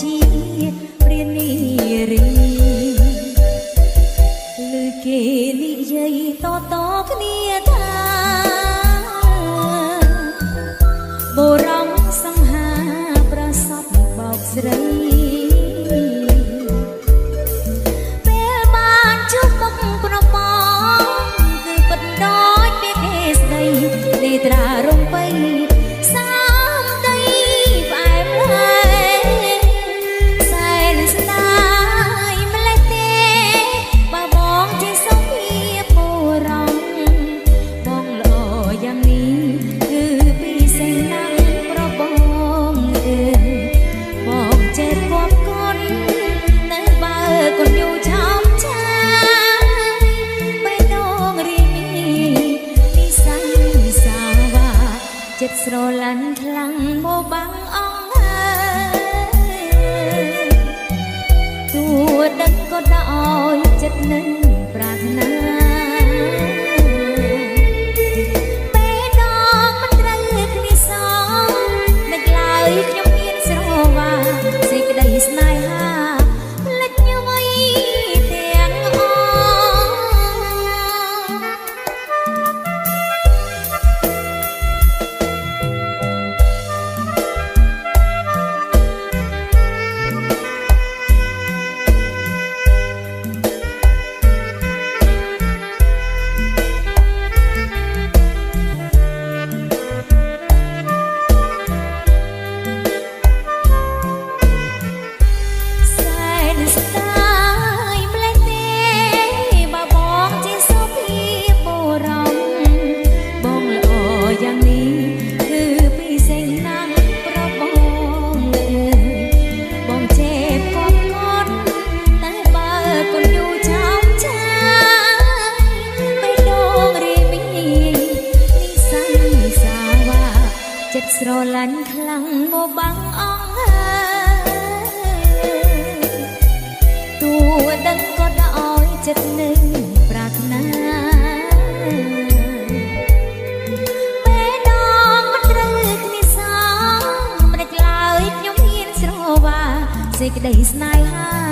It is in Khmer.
ជាព្រានារីឮគេនិយាយតគ្នាថាបុរសសង្ហាប្រសពបោកស្រីពេលបានជួបមុខប្របងគឺពិតដូចពីគេស្ដីនេត្រារំបីសាមដីផ្អែមឡើយសែនស្ដាយម្លេះទេបើបងជាសុភាបុរសបងល្អយ៉ាងនេះគឺពីសេណាំប្របងបងចេះគប់គុណនៅបើគុណយូរឆោមឆាយបេះដូងរីមីនិស័យសាវាចិត្តស្រឡាញ់ខ្លាំងមកបាំងអងហើយទួដឹងក៏ដោយចិត្តនឹងប្រាថ្នាពេលដងមិនត្រូវគ្នាសងនឹកឡើយខ្ញុំមានស្រវាសេចក្តីស្នេហាលិចញ័យទាំងអស់ស្រឡាញ់ខ្លាំងមកបាំងអងហើយទួដឹងក៏ដោយចិត្តនឹងប្រាថ្នាពេលដងមិនត្រូវគ្នាសងមិនឡើយខ្ញុំហ៊ានស្រវាសេចក្តីស្នេហា